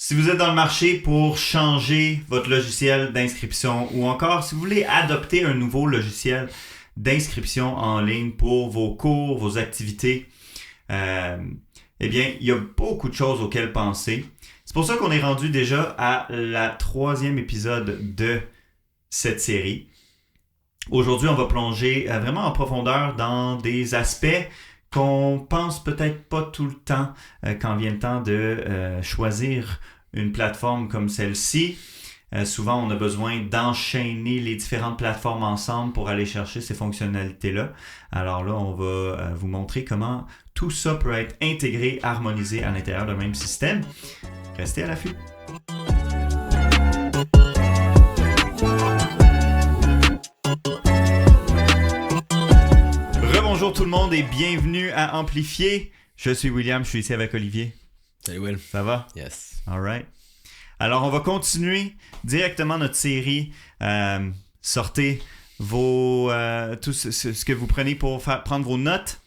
Si vous êtes dans le marché pour changer votre logiciel d'inscription ou encore si vous voulez adopter un nouveau logiciel d'inscription en ligne pour vos cours, vos activités, eh bien, il y a beaucoup de choses auxquelles penser. C'est pour ça qu'on est rendu déjà à la 3e épisode de cette série. Aujourd'hui, on va plonger vraiment en profondeur dans des aspects qu'on pense peut-être pas tout le temps quand vient le temps de choisir une plateforme comme celle-ci. Souvent, on a besoin d'enchaîner les différentes plateformes ensemble pour aller chercher ces fonctionnalités-là. Alors là, on va vous montrer comment tout ça peut être intégré, harmonisé à l'intérieur d'un même système. Restez à l'affût. Rebonjour tout le monde et bienvenue à Amplifier. Je suis William, je suis ici avec Olivier. Salut Will. Ça va? Yes. All right. Alors, on va continuer directement notre série. Sortez tout ce que vous prenez pour prendre vos notes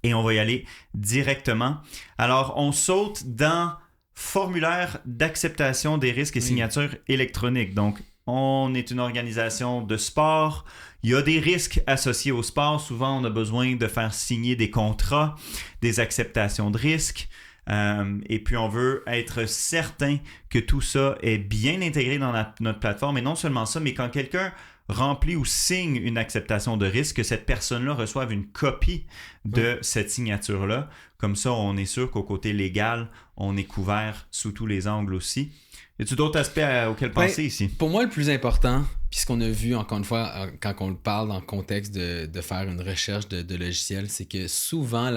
et on va y aller directement. Alors, on saute dans formulaire d'acceptation des risques et signatures électroniques. Donc, on est une organisation de sport. Il y a des risques associés au sport. Souvent, on a besoin de faire signer des contrats, des acceptations de risques. Et puis, on veut être certain que tout ça est bien intégré dans notre plateforme. Et non seulement ça, mais quand quelqu'un remplit ou signe une acceptation de risque, que cette personne-là reçoive une copie de cette signature-là. Comme ça, on est sûr qu'au côté légal, on est couvert sous tous les angles aussi. Y a-t-il d'autres aspects auxquels penser ici? Pour moi, le plus important, puis ce qu'on a vu encore une fois quand on parle dans le contexte de faire une recherche de logiciels, c'est que souvent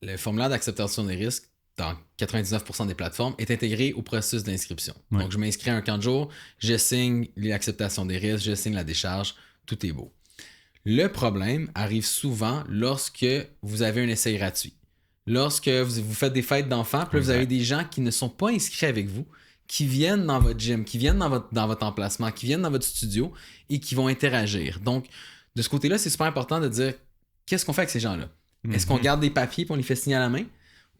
le formulaire d'acceptation des risques dans 99% des plateformes est intégré au processus d'inscription. Ouais. Donc, je m'inscris un camp de jour, je signe l'acceptation des risques, je signe la décharge, tout est beau. Le problème arrive souvent lorsque vous avez un essai gratuit. Lorsque vous faites des fêtes d'enfants, puis là, vous avez des gens qui ne sont pas inscrits avec vous, qui viennent dans votre gym, qui viennent dans votre emplacement, qui viennent dans votre studio et qui vont interagir. Donc, de ce côté-là, c'est super important de dire qu'est-ce qu'on fait avec ces gens-là? Est-ce qu'on garde des papiers et on les fait signer à la main?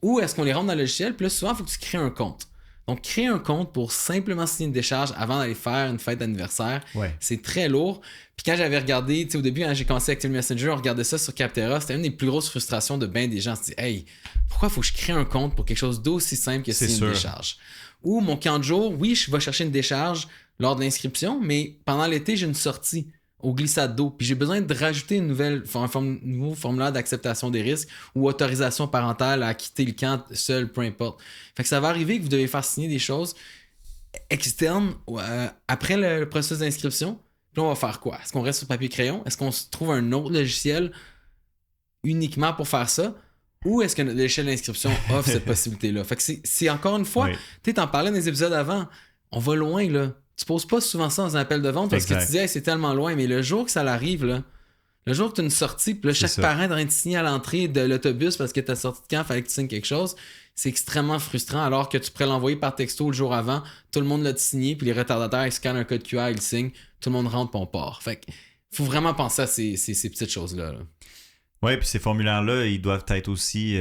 Ou est-ce qu'on les rentre dans le logiciel? Puis là, souvent, il faut que tu crées un compte. Donc, créer un compte pour simplement signer une décharge avant d'aller faire une fête d'anniversaire, c'est très lourd. Puis quand j'avais regardé, tu sais, au début, quand j'ai commencé avec Active Messenger, on regardait ça sur Capterra, c'était une des plus grosses frustrations de bien des gens. On se dit, hey, pourquoi il faut que je crée un compte pour quelque chose d'aussi simple que signer une décharge? Ou mon camp de jour, oui, je vais chercher une décharge lors de l'inscription, mais pendant l'été, j'ai une sortie au glissade d'eau. Puis j'ai besoin de rajouter un nouveau formulaire d'acceptation des risques ou autorisation parentale à quitter le camp seul, peu importe. Fait que ça va arriver que vous devez faire signer des choses externes après le processus d'inscription. Puis là, on va faire quoi? Est-ce qu'on reste sur papier crayon? Est-ce qu'on se trouve un autre logiciel uniquement pour faire ça? Ou est-ce que notre logiciel d'inscription offre cette possibilité-là? Fait que c'est encore une fois, tu t'en parlais dans les épisodes avant, on va loin, là. Tu poses pas souvent ça dans un appel de vente parce que tu dis hey, c'est tellement loin, mais le jour que ça l'arrive, là, le jour que tu as une sortie, puis là, chaque parent est en train de signer à l'entrée de l'autobus parce que ta sortie de camp, il fallait que tu signes quelque chose, c'est extrêmement frustrant alors que tu pourrais l'envoyer par texto le jour avant, tout le monde l'a signé, puis les retardataires, ils scannent un code QR, ils signent, tout le monde rentre, puis on part. Fait que faut vraiment penser à ces petites choses-là. Là. Oui, puis ces formulaires-là, ils doivent être aussi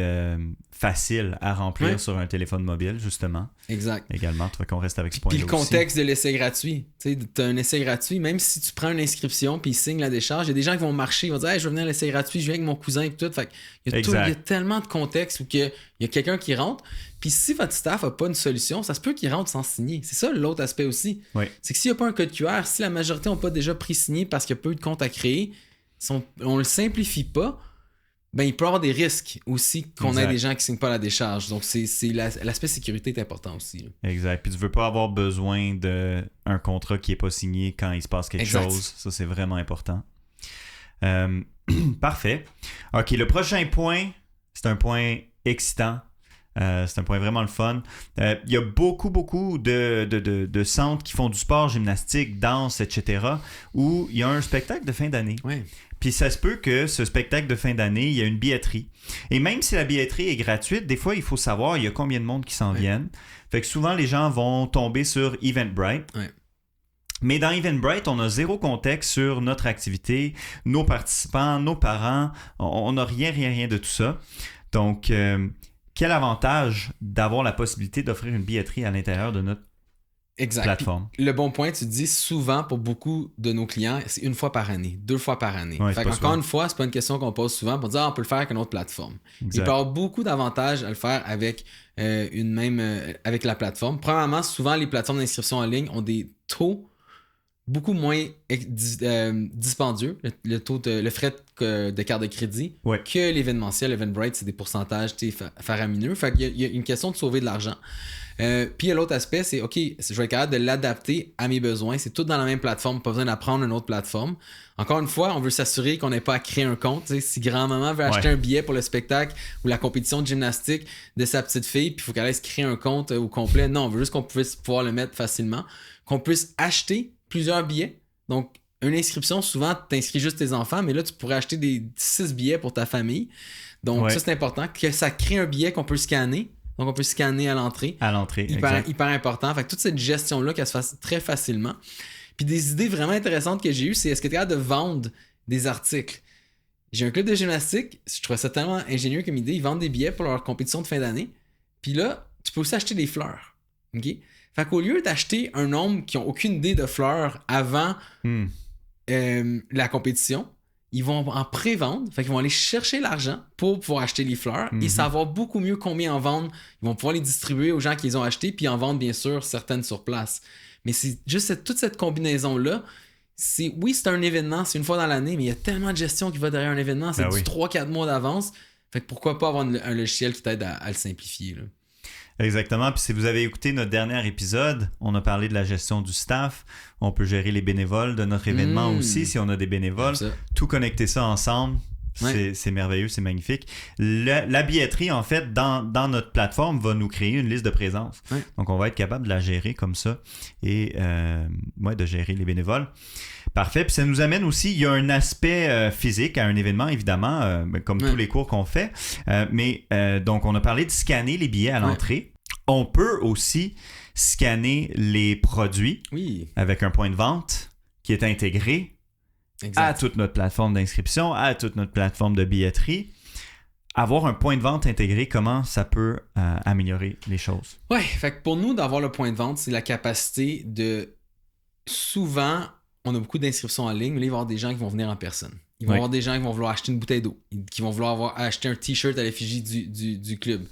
faciles à remplir sur un téléphone mobile, justement. Exact. Également, tu vois qu'on reste avec ce point-là. Puis le contexte de l'essai gratuit. Tu sais, tu as un essai gratuit, même si tu prends une inscription puis ils signent la décharge, il y a des gens qui vont marcher, ils vont dire hey, je vais venir à l'essai gratuit, je viens avec mon cousin et tout. Fait que il y a tellement de contexte où il y a quelqu'un qui rentre. Puis si votre staff n'a pas une solution, ça se peut qu'il rentre sans signer. C'est ça l'autre aspect aussi. Oui. C'est que s'il n'y a pas un code QR, si la majorité n'ont pas déjà pris-signé parce qu'il y a peu de comptes à créer, on le simplifie pas. Ben, il peut y avoir des risques aussi qu'on ait des gens qui ne signent pas la décharge. Donc, l'aspect sécurité est important aussi. Là. Exact. Puis tu ne veux pas avoir besoin d'un contrat qui n'est pas signé quand il se passe quelque chose. Ça, c'est vraiment important. Parfait. OK, le prochain point, c'est un point excitant. C'est un point vraiment le fun. Il y a beaucoup de centres qui font du sport, gymnastique, danse, etc. où il y a un spectacle de fin d'année. Ouais. Puis ça se peut que ce spectacle de fin d'année, il y a une billetterie. Et même si la billetterie est gratuite, des fois, il faut savoir il y a combien de monde qui s'en viennent. Fait que souvent, les gens vont tomber sur Eventbrite. Ouais. Mais dans Eventbrite, on a zéro contexte sur notre activité, nos participants, nos parents. On n'a rien de tout ça. Donc, quel avantage d'avoir la possibilité d'offrir une billetterie à l'intérieur de notre plateforme. Puis, le bon point, tu dis souvent pour beaucoup de nos clients, c'est 1 fois par année, 2 fois par année. Ouais, encore une fois, c'est pas une question qu'on pose souvent pour dire on peut le faire avec une autre plateforme. Exact. Il peut y avoir beaucoup d'avantages à le faire avec avec la plateforme. Premièrement, souvent les plateformes d'inscription en ligne ont des taux beaucoup moins dispendieux, le frais de carte de crédit, que l'événementiel. Eventbrite, c'est des pourcentages faramineux. Fait qu'il y a une question de sauver de l'argent. Puis l'autre aspect, c'est OK, je vais être capable de l'adapter à mes besoins. C'est tout dans la même plateforme, pas besoin d'apprendre une autre plateforme. Encore une fois, on veut s'assurer qu'on n'ait pas à créer un compte. T'sais, si grand-maman veut acheter un billet pour le spectacle ou la compétition de gymnastique de sa petite fille, puis il faut qu'elle aille se créer un compte au complet. Non, on veut juste qu'on puisse pouvoir le mettre facilement, qu'on puisse acheter plusieurs billets. Donc, une inscription, souvent, tu t'inscris juste tes enfants, mais là, tu pourrais acheter des 6 billets pour ta famille. Donc, ça, c'est important. Que ça crée un billet qu'on peut scanner. Donc, on peut scanner à l'entrée. À l'entrée, hyper important. Fait que toute cette gestion-là, qu'elle se fasse très facilement. Puis des idées vraiment intéressantes que j'ai eues, c'est est-ce que tu es capable de vendre des articles? J'ai un club de gymnastique. Je trouvais ça tellement ingénieux comme idée. Ils vendent des billets pour leur compétition de fin d'année. Puis là, tu peux aussi acheter des fleurs. OK? Fait qu'au lieu d'acheter un nombre qui n'ont aucune idée de fleurs avant la compétition, ils vont en pré-vendre. Fait qu'ils vont aller chercher l'argent pour pouvoir acheter les fleurs et savoir beaucoup mieux combien en vendre. Ils vont pouvoir les distribuer aux gens qui les ont achetés puis en vendre, bien sûr, certaines sur place. Mais c'est juste toute cette combinaison-là. C'est un événement, c'est 1 fois dans l'année, mais il y a tellement de gestion qui va derrière un événement. C'est du 3-4 mois d'avance. Fait que pourquoi pas avoir un logiciel qui t'aide à le simplifier, là. Exactement. Puis si vous avez écouté notre dernier épisode, on a parlé de la gestion du staff. On peut gérer les bénévoles de notre événement aussi, si on a des bénévoles. Tout connecter ça ensemble, c'est merveilleux, c'est magnifique. La billetterie, en fait, dans notre plateforme, va nous créer une liste de présence. Donc, on va être capable de la gérer comme ça et de gérer les bénévoles. Parfait. Puis ça nous amène aussi, il y a un aspect physique à un événement, évidemment, comme tous les cours qu'on fait. Donc, on a parlé de scanner les billets à l'entrée. On peut aussi scanner les produits avec un point de vente qui est intégré à toute notre plateforme d'inscription, à toute notre plateforme de billetterie. Avoir un point de vente intégré, comment ça peut améliorer les choses? Oui, fait que pour nous, d'avoir le point de vente, c'est la capacité de... Souvent, on a beaucoup d'inscriptions en ligne, mais là, il va y avoir des gens qui vont venir en personne. Il va y avoir des gens qui vont vouloir acheter une bouteille d'eau, qui vont vouloir acheter un t-shirt à l'effigie du club.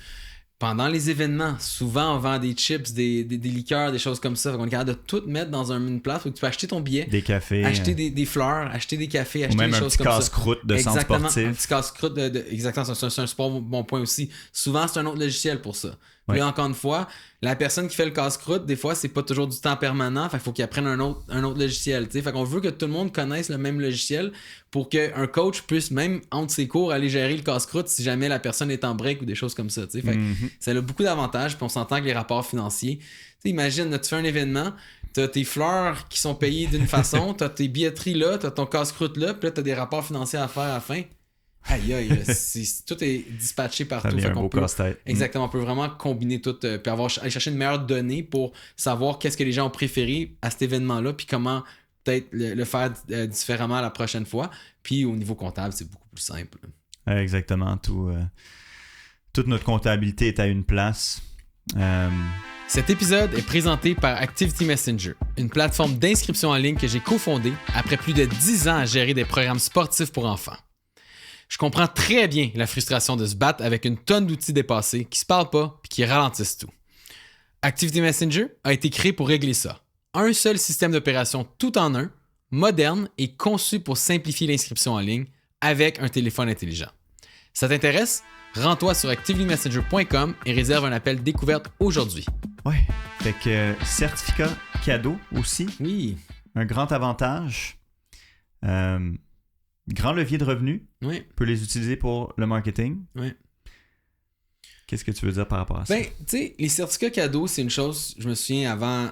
Pendant les événements, souvent on vend des chips, des liqueurs, des choses comme ça. On est capable de tout mettre dans une place où tu peux acheter ton billet, des cafés, acheter des fleurs, acheter des cafés, acheter ou même des choses comme ça. un petit casse-croûte de centre sportif. Un petit casse-croûte exactement, c'est un super bon point aussi. Souvent, c'est un autre logiciel pour ça. Puis là, encore une fois, la personne qui fait le casse-croûte, des fois, c'est pas toujours du temps permanent. Fait qu'il faut qu'il apprenne un autre logiciel. T'sais. Fait qu'on veut que tout le monde connaisse le même logiciel pour qu'un coach puisse, même entre ses cours, aller gérer le casse-croûte si jamais la personne est en break ou des choses comme ça. Fait que ça a beaucoup d'avantages. Puis on s'entend que les rapports financiers. T'sais, imagine, tu fais un événement, t'as tes fleurs qui sont payées d'une façon, t'as tes billetteries là, t'as ton casse-croûte là, puis là, t'as des rapports financiers à faire à la fin. Aïe, tout est dispatché partout. Ça devient un beau casse-tête. Exactement, on peut vraiment combiner tout, puis aller chercher une meilleure donnée pour savoir qu'est-ce que les gens ont préféré à cet événement-là, puis comment peut-être le faire différemment la prochaine fois. Puis au niveau comptable, c'est beaucoup plus simple. Exactement, toute notre comptabilité est à une place. Cet épisode est présenté par Activity Messenger, une plateforme d'inscription en ligne que j'ai cofondée après plus de 10 ans à gérer des programmes sportifs pour enfants. Je comprends très bien la frustration de se battre avec une tonne d'outils dépassés qui se parlent pas et qui ralentissent tout. Activity Messenger a été créé pour régler ça. Un seul système d'opération tout en un, moderne et conçu pour simplifier l'inscription en ligne avec un téléphone intelligent. Ça t'intéresse? Rends-toi sur activitymessenger.com et réserve un appel découverte aujourd'hui. Ouais, fait que certificat cadeau aussi. Oui. Un grand avantage. Grand levier de revenus. Oui. On peut les utiliser pour le marketing. Oui. Qu'est-ce que tu veux dire par rapport à ça? Ben, tu sais, les certificats cadeaux, c'est une chose, je me souviens avant,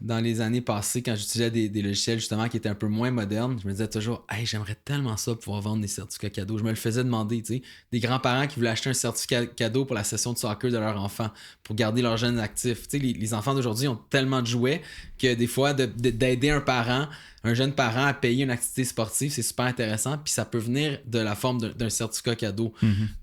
dans les années passées, quand j'utilisais des logiciels justement qui étaient un peu moins modernes, je me disais toujours, hey, j'aimerais tellement ça pouvoir vendre des certificats cadeaux. Je me le faisais demander, tu sais, des grands-parents qui voulaient acheter un certificat cadeau pour la session de soccer de leur enfant, pour garder leurs jeunes actifs. Tu sais, les enfants d'aujourd'hui ont tellement de jouets que des fois, d'aider un jeune parent à payer une activité sportive, c'est super intéressant, puis ça peut venir de la forme d'un certificat cadeau.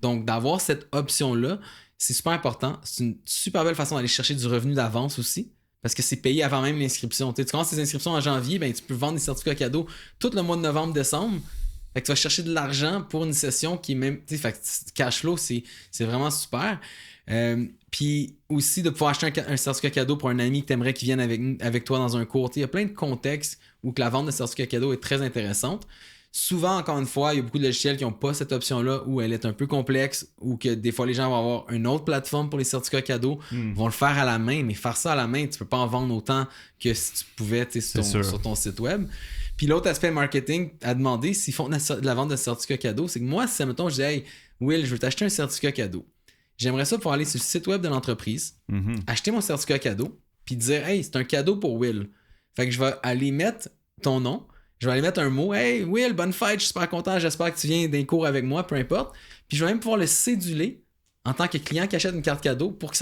Donc, d'avoir cette option-là, c'est super important. C'est une super belle façon d'aller chercher du revenu d'avance aussi. Parce que c'est payé avant même l'inscription. Tu commences tes inscriptions en janvier, ben, tu peux vendre des certificats cadeaux tout le mois de novembre, décembre. Fait que tu vas chercher de l'argent pour une session qui est même. Fait que cash flow, c'est vraiment super. Puis aussi de pouvoir acheter un certificat cadeau pour un ami que tu aimerais qu'il vienne avec toi dans un cours. Il y a plein de contextes où que la vente de certificats cadeaux est très intéressante. Souvent, encore une fois, il y a beaucoup de logiciels qui n'ont pas cette option-là où elle est un peu complexe ou que des fois les gens vont avoir une autre plateforme pour les certificats cadeaux, vont le faire à la main, mais faire ça à la main, tu peux pas en vendre autant que si tu pouvais sur ton site web. Puis l'autre aspect marketing à demander s'ils font de la vente de certificats cadeaux, c'est que moi, si mettons, je dis hey, Will, je veux t'acheter un certificat cadeau. J'aimerais ça pour aller sur le site web de l'entreprise, acheter mon certificat cadeau, puis dire hey, c'est un cadeau pour Will. Fait que je vais aller mettre ton nom. Je vais aller mettre un mot. Hey, Will, bonne fête, je suis super content. J'espère que tu viens d'un cours avec moi, peu importe. Puis je vais même pouvoir le céduler en tant que client qui achète une carte cadeau pour que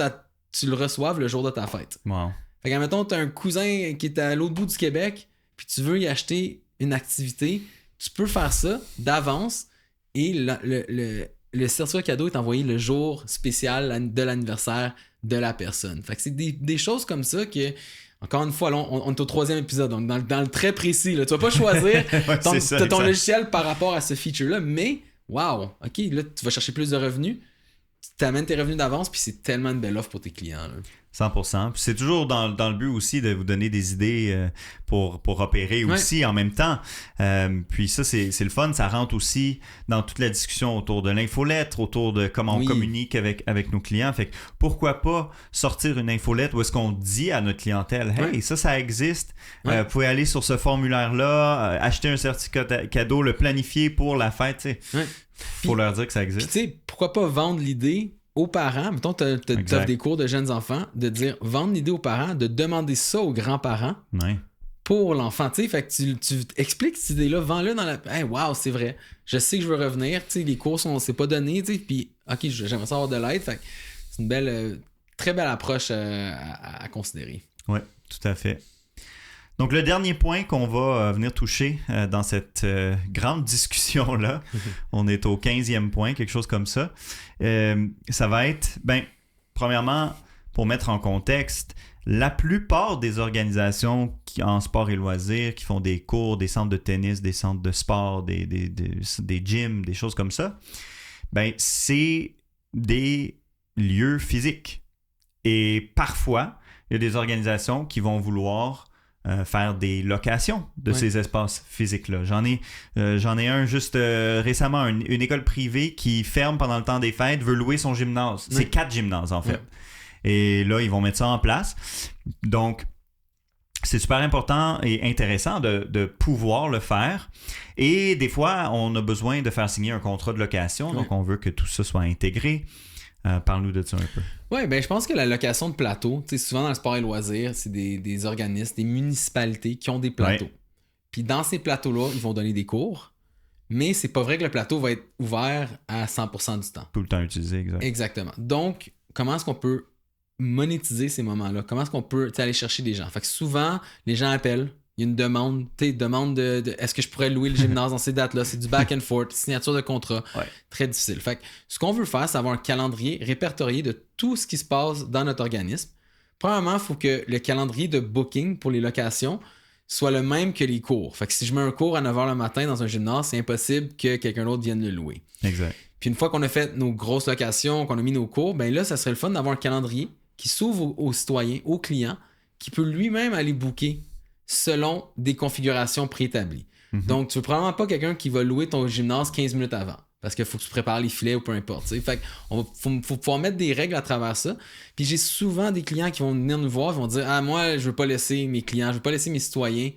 tu le reçoives le jour de ta fête. Wow. Fait que, admettons, tu as un cousin qui est à l'autre bout du Québec, puis tu veux y acheter une activité. Tu peux faire ça d'avance et le certificat cadeau est envoyé le jour spécial de l'anniversaire de la personne. Fait que c'est des choses comme ça que. Encore une fois, là, on est au 3e épisode, donc dans le très précis. Là. Tu vas pas choisir ton logiciel par rapport à ce feature-là, mais wow, ok, là, tu vas chercher plus de revenus, tu t'amènes tes revenus d'avance, puis c'est tellement une belle offre pour tes clients. Là. 100%. Puis c'est toujours dans le but aussi de vous donner des idées pour opérer aussi en même temps. Puis ça, c'est le fun. Ça rentre aussi dans toute la discussion autour de l'infolettre, autour de comment on communique avec nos clients. Fait que pourquoi pas sortir une infolettre où est-ce qu'on dit à notre clientèle « Hey, ça existe. Vous pouvez aller sur ce formulaire-là, acheter un certificat cadeau, le planifier pour la fête. » Faut leur dire que ça existe. Puis tu sais, pourquoi pas vendre l'idée aux parents, mettons, tu offres des cours de jeunes enfants, de dire, vendre l'idée aux parents, de demander ça aux grands-parents pour l'enfant. Tu sais, fait que tu expliques cette idée-là, vends-le dans la. Hey, wow, c'est vrai. Je sais que je veux revenir. Tu sais, les cours, c'est pas donné. Tu sais, puis, OK, j'aimerais ça avoir de l'aide. Fait que c'est une belle, très belle approche à considérer. Oui, tout à fait. Donc, le dernier point qu'on va venir toucher dans cette grande discussion-là, on est au 15e point, quelque chose comme ça. Ça va être, premièrement, pour mettre en contexte, la plupart des organisations en sport et loisirs qui font des cours, des centres de tennis, des centres de sport, des gyms, des choses comme ça, c'est des lieux physiques. Et parfois, il y a des organisations qui vont vouloir faire des locations de ces espaces physiques-là. J'en ai un juste récemment, une école privée qui ferme pendant le temps des fêtes, veut louer son gymnase. C'est 4 gymnases, en fait. Et là, ils vont mettre ça en place. Donc, c'est super important et intéressant de pouvoir le faire. Et des fois, on a besoin de faire signer un contrat de location. Donc, on veut que tout ça soit intégré. Parle-nous de ça un peu. Oui, je pense que la location de plateaux, souvent dans le sport et loisirs, c'est des organismes, des municipalités qui ont des plateaux. Puis dans ces plateaux-là, ils vont donner des cours, mais c'est pas vrai que le plateau va être ouvert à 100% du temps. Tout le temps utilisé, Exactement. Donc, comment est-ce qu'on peut monétiser ces moments-là? Comment est-ce qu'on peut aller chercher des gens? Fait que souvent, les gens appellent. Il y a une demande de est-ce que je pourrais louer le gymnase dans ces dates-là? C'est du back and forth, signature de contrat. Très difficile. Fait que ce qu'on veut faire, c'est avoir un calendrier répertorié de tout ce qui se passe dans notre organisme. Premièrement, il faut que le calendrier de booking pour les locations soit le même que les cours. Fait que si je mets un cours à 9h le matin dans un gymnase, c'est impossible que quelqu'un d'autre vienne le louer. Exact. Puis une fois qu'on a fait nos grosses locations, qu'on a mis nos cours, là, ça serait le fun d'avoir un calendrier qui s'ouvre aux citoyens, aux clients, qui peut lui-même aller booker selon des configurations préétablies. Donc, tu veux probablement pas quelqu'un qui va louer ton gymnase 15 minutes avant. Parce qu'il faut que tu prépares les filets ou peu importe. T'sais. Fait qu'il faut pouvoir mettre des règles à travers ça. Puis j'ai souvent des clients qui vont venir nous voir et vont dire « Ah, moi, je veux pas laisser mes clients, je veux pas laisser mes citoyens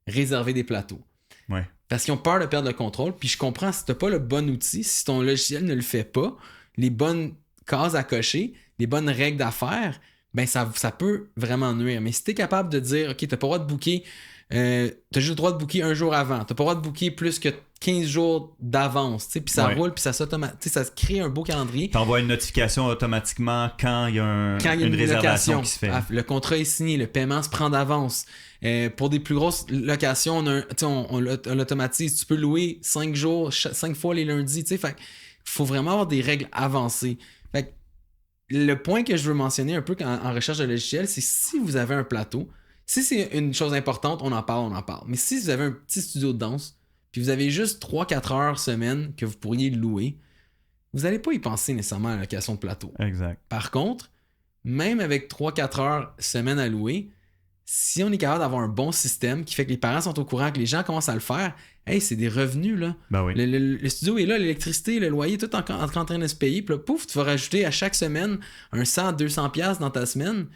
réserver des plateaux. » Parce qu'ils ont peur de perdre le contrôle. Puis je comprends, si t'as pas le bon outil, si ton logiciel ne le fait pas, les bonnes cases à cocher, les bonnes règles d'affaires, ça peut vraiment nuire. Mais si tu es capable de dire, OK, tu n'as pas le droit de booker, tu as juste le droit de booker un jour avant, tu n'as pas le droit de booker plus que 15 jours d'avance, puis ça roule, puis ça se crée un beau calendrier. Tu envoies une notification automatiquement quand il y a une réservation qui se fait. Le contrat est signé, le paiement se prend d'avance. Pour des plus grosses locations, on l'automatise. Tu peux louer 5 jours, 5 fois les lundis. Fait faut vraiment avoir des règles avancées. Fait le point que je veux mentionner un peu en recherche de logiciel, c'est si vous avez un plateau, si c'est une chose importante, on en parle. Mais si vous avez un petit studio de danse, puis vous avez juste 3-4 heures semaine que vous pourriez louer, vous n'allez pas y penser nécessairement à la location de plateau. Exact. Par contre, même avec 3-4 heures semaine à louer, si on est capable d'avoir un bon système qui fait que les parents sont au courant, que les gens commencent à le faire, hey, c'est des revenus, là. Ben oui. Le studio est là, l'électricité, le loyer, tout en train de se payer. Puis là, pouf, tu vas rajouter à chaque semaine un 100-200$ dans ta semaine.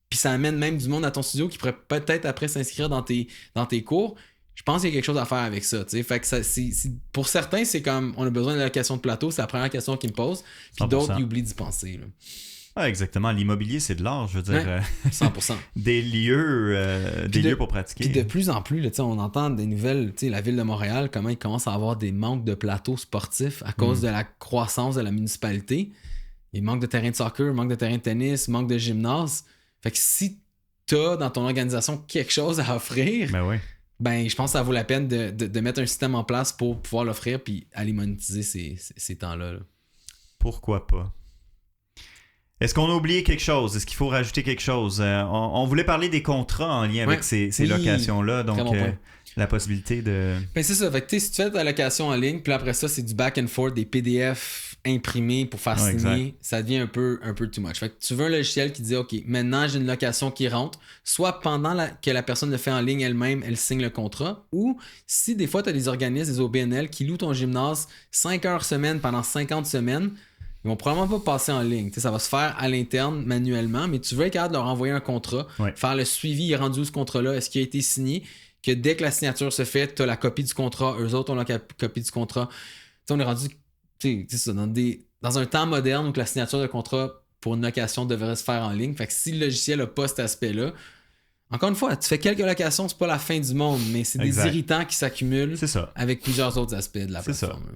Puis ça amène même du monde à ton studio qui pourrait peut-être après s'inscrire dans tes cours. Je pense qu'il y a quelque chose à faire avec ça. T'sais. Fait que pour certains, c'est comme on a besoin de location de plateau, c'est la première question qu'ils me posent. Puis 100%. d'autres, ils oublient d'y penser. Là. Ah, exactement. L'immobilier, c'est de l'art, je veux dire. Ouais, 100%. Des lieux pour pratiquer. Puis de plus en plus, là, on entend des nouvelles, la ville de Montréal, comment ils commencent à avoir des manques de plateaux sportifs à cause de la croissance de la municipalité. Il manque de terrain de soccer, manque de terrain de tennis, manque de gymnase. Fait que si t'as dans ton organisation quelque chose à offrir, Ben oui. ben je pense que ça vaut la peine de mettre un système en place pour pouvoir l'offrir puis aller monétiser ces temps-là. Là. Pourquoi pas? Est-ce qu'on a oublié quelque chose? Est-ce qu'il faut rajouter quelque chose? On voulait parler des contrats en lien avec ces locations-là, donc la possibilité de... Ben c'est ça, fait que si tu fais ta location en ligne, puis après ça, c'est du back and forth, des PDF imprimés pour faire signer, exact. ça devient un peu too much. Fait que tu veux un logiciel qui dit, OK, maintenant j'ai une location qui rentre, soit pendant que la personne le fait en ligne elle-même, elle signe le contrat, ou si des fois tu as des organismes, des OBNL qui louent ton gymnase 5 heures semaine pendant 50 semaines, ils vont probablement pas passer en ligne. T'sais, ça va se faire à l'interne, manuellement, mais tu veux être capable de leur envoyer un contrat, faire le suivi, il est rendu où ce contrat-là, est-ce qu'il a été signé, que dès que la signature se fait, tu as la copie du contrat, eux autres ont la copie du contrat. T'sais, on est rendu ça, dans un temps moderne où la signature de contrat pour une location devrait se faire en ligne. Fait que si le logiciel n'a pas cet aspect-là, encore une fois, tu fais quelques locations, c'est pas la fin du monde, mais c'est des irritants qui s'accumulent avec plusieurs autres aspects de la plateforme. Ça.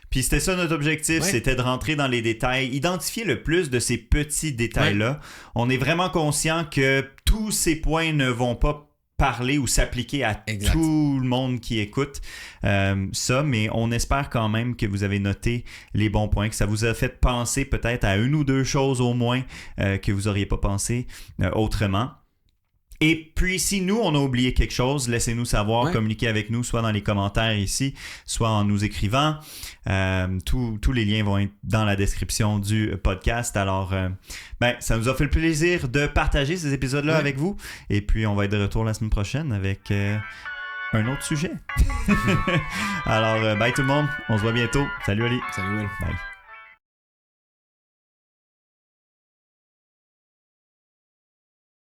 Puis c'était ça notre objectif, c'était de rentrer dans les détails, identifier le plus de ces petits détails-là. On est vraiment conscient que tous ces points ne vont pas parler ou s'appliquer à tout le monde qui écoute ça, mais on espère quand même que vous avez noté les bons points, que ça vous a fait penser peut-être à une ou deux choses au moins que vous n'auriez pas pensé autrement. Et puis, si nous, on a oublié quelque chose, laissez-nous savoir, communiquez avec nous, soit dans les commentaires ici, soit en nous écrivant. Tous les liens vont être dans la description du podcast. Alors, ça nous a fait le plaisir de partager ces épisodes-là avec vous. Et puis, on va être de retour la semaine prochaine avec un autre sujet. Alors, bye tout le monde. On se voit bientôt. Salut Ali. Salut Will. Bye.